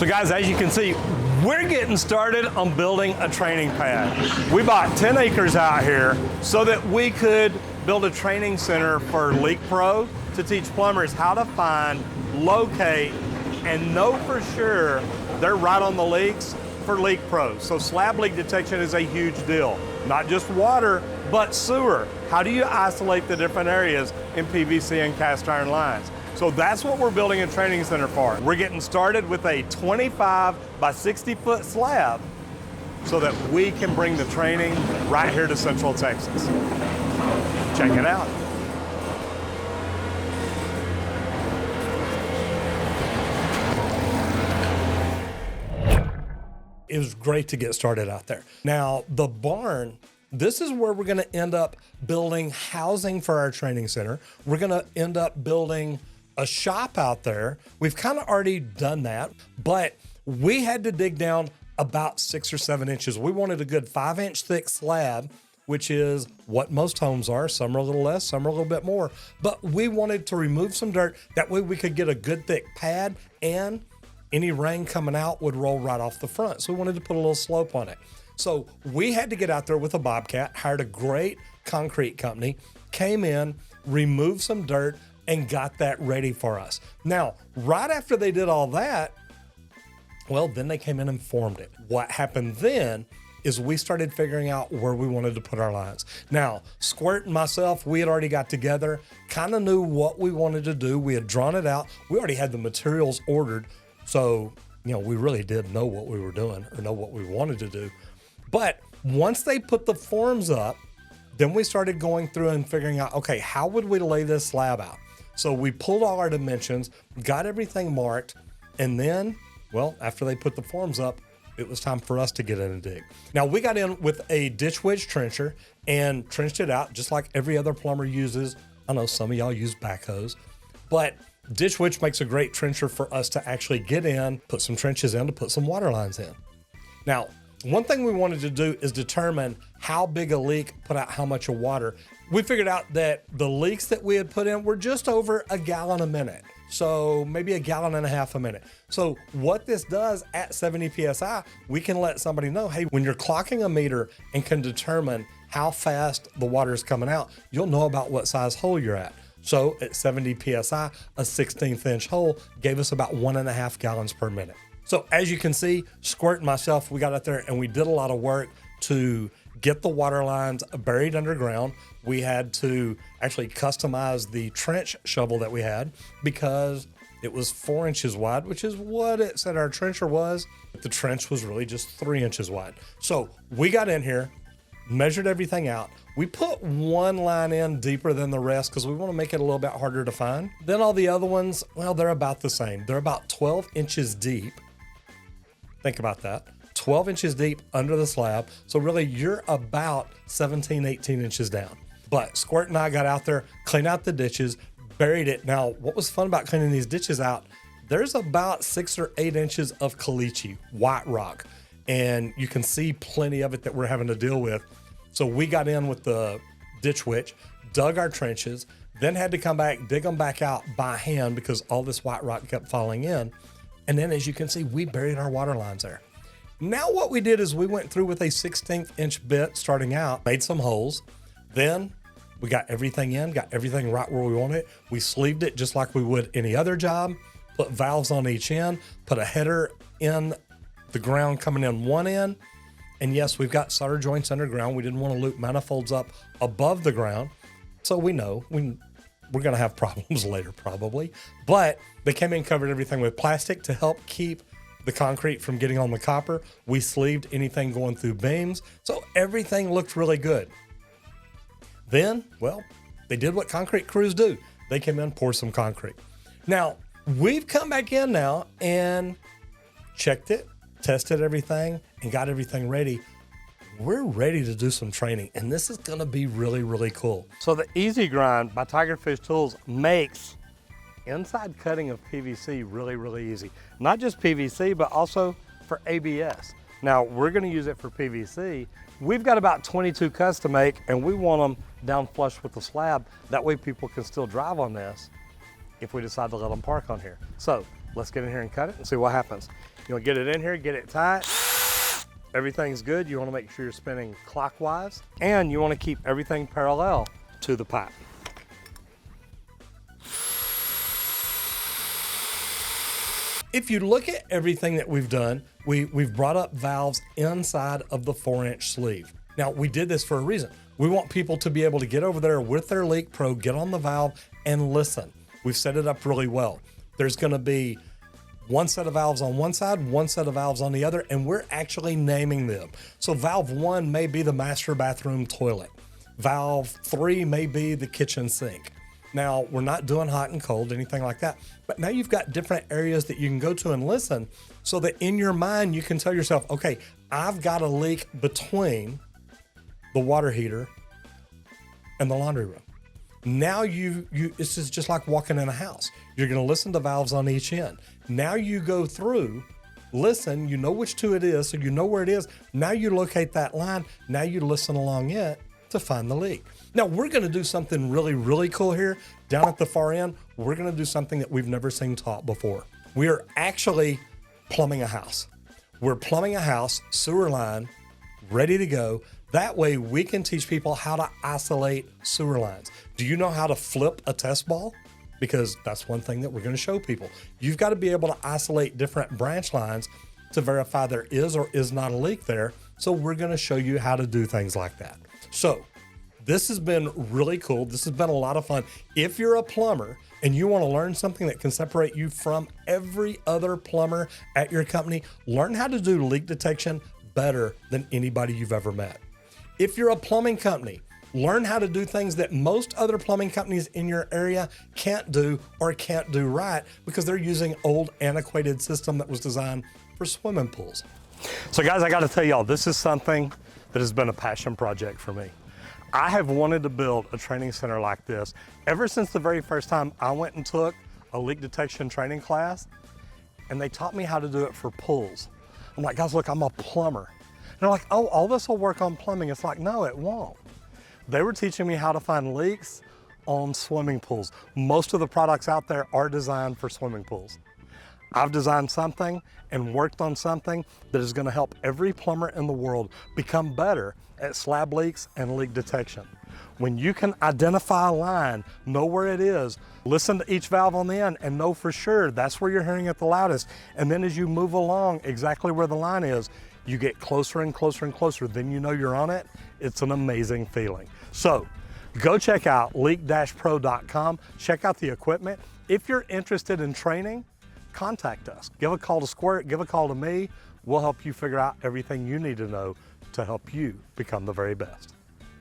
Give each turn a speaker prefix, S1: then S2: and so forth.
S1: So guys, as you can see, we're getting started on building a training pad. We bought 10 acres out here so that we could build a training center for Leak Pro to teach plumbers how to find, locate, and know for sure they're right on the leaks for Leak Pro. So slab leak detection is a huge deal. Not just water, but sewer. How do you isolate the different areas in PVC and cast iron lines? So that's what we're building a training center for. We're getting started with a 25 by 60 foot slab so that we can bring the training right here to Central Texas. Check it out. It was great to get started out there. Now, the barn, this is where we're gonna end up building housing for our training center. We're gonna end up building a shop out there. We've kind of already done that, but we had to dig down about 6 or 7 inches. We wanted a good 5-inch thick slab, which is what most homes are. Some are a little less, some are a little bit more, but we wanted to remove some dirt. That way we could get a good thick pad and any rain coming out would roll right off the front. So we wanted to put a little slope on it. So we had to get out there with a Bobcat, hired a great concrete company, came in, removed some dirt, and got that ready for us. Now, right after they did all that, well, then they came in and formed it. What happened then is we started figuring out where we wanted to put our lines. Now, Squirt and myself, we had already got together, kind of knew what we wanted to do. We had drawn it out. We already had the materials ordered. So, we really did know what we were doing or know what we wanted to do. But once they put the forms up, then we started going through and figuring out, okay, how would we lay this slab out? So we pulled all our dimensions, got everything marked, and then, well, after they put the forms up, it was time for us to get in and dig. Now, we got in with a ditch wedge trencher and trenched it out just like every other plumber uses. I know some of y'all use backhoes, but ditch wedge makes a great trencher for us to actually get in, put some trenches in to put some water lines in. Now, one thing we wanted to do is determine how big a leak put out how much of water. We figured out that the leaks that we had put in were just over a gallon a minute. So maybe a gallon and a half a minute. So what this does at 70 PSI, we can let somebody know, hey, when you're clocking a meter and can determine how fast the water is coming out, you'll know about what size hole you're at. So at 70 PSI, a 16th inch hole gave us about 1.5 gallons per minute. So as you can see, Squirt and myself, we got out there and we did a lot of work to get the water lines buried underground. We had to actually customize the trench shovel that we had because it was 4 inches wide, which is what it said our trencher was. The trench was really just 3 inches wide. So we got in here, measured everything out. We put one line in deeper than the rest because we want to make it a little bit harder to find. Then all the other ones, well, they're about the same. They're about 12 inches deep. Think about that. 12 inches deep under the slab. So really you're about 17, 18 inches down. But Squirt and I got out there, cleaned out the ditches, buried it. Now, what was fun about cleaning these ditches out, there's about 6 or 8 inches of caliche, white rock. And you can see plenty of it that we're having to deal with. So we got in with the ditch witch, dug our trenches, then had to come back, dig them back out by hand because all this white rock kept falling in. And then as you can see, we buried our water lines there. Now what we did is we went through with a 16th inch bit starting out, made some holes. Then we got everything in, got everything right where we wanted it. We sleeved it just like we would any other job, put valves on each end, put a header in the ground coming in one end. And yes, we've got solder joints underground. We didn't want to loop manifolds up above the ground. So we know we're going to have problems later probably, but they came in, covered everything with plastic to help keep the concrete from getting on the copper. We sleeved anything going through beams. So everything looked really good. Then, well, they did what concrete crews do. They came in, poured some concrete. Now, we've come back in now and checked it, tested everything, and got everything ready. We're ready to do some training, and this is gonna be really, really cool. So the Easy Grind by Tigerfish Tools makes inside cutting of PVC really, really easy. Not just PVC, but also for ABS. Now, we're gonna use it for PVC. We've got about 22 cuts to make, and we want them down flush with the slab. That way people can still drive on this if we decide to let them park on here. So let's get in here and cut it and see what happens. You want to get it in here, get it tight. Everything's good. You want to make sure you're spinning clockwise, and you want to keep everything parallel to the pipe. If you look at everything that we've done, we've brought up valves inside of the 4-inch sleeve. Now, we did this for a reason. We want people to be able to get over there with their Leak Pro, get on the valve, and listen. We've set it up really well. There's going to be one set of valves on one side, one set of valves on the other, and we're actually naming them. So valve 1 may be the master bathroom toilet. Valve 3 may be the kitchen sink. Now, we're not doing hot and cold, anything like that, but now you've got different areas that you can go to and listen so that in your mind you can tell yourself, okay, I've got a leak between the water heater and the laundry room. Now this is just like walking in a house. You're gonna listen to valves on each end. Now you go through, listen, you know which two it is, so you know where it is. Now you locate that line, now you listen along it to find the leak. Now we're gonna do something really, really cool here. Down at the far end, we're gonna do something that we've never seen taught before. We are actually plumbing a house. We're plumbing a house, sewer line, ready to go. That way we can teach people how to isolate sewer lines. Do you know how to flip a test ball? Because that's one thing that we're gonna show people. You've got to be able to isolate different branch lines to verify there is or is not a leak there. So we're gonna show you how to do things like that. So this has been really cool. This has been a lot of fun. If you're a plumber and you want to learn something that can separate you from every other plumber at your company, learn how to do leak detection better than anybody you've ever met. If you're a plumbing company, learn how to do things that most other plumbing companies in your area can't do or can't do right because they're using old antiquated system that was designed for swimming pools. So guys, I got to tell y'all, this is something that has been a passion project for me. I have wanted to build a training center like this ever since the very first time I went and took a leak detection training class, and they taught me how to do it for pools. I'm like, guys, look, I'm a plumber. And they're like, oh, all this will work on plumbing. It's like, no, it won't. They were teaching me how to find leaks on swimming pools. Most of the products out there are designed for swimming pools. I've designed something and worked on something that is going to help every plumber in the world become better at slab leaks and leak detection. When you can identify a line, know where it is, listen to each valve on the end and know for sure that's where you're hearing it the loudest. And then as you move along exactly where the line is, you get closer and closer and closer. Then you know you're on it. It's an amazing feeling. So go check out leak-pro.com. Check out the equipment. If you're interested in training, contact us. Give a call to Squirt, give a call to me. We'll help you figure out everything you need to know to help you become the very best.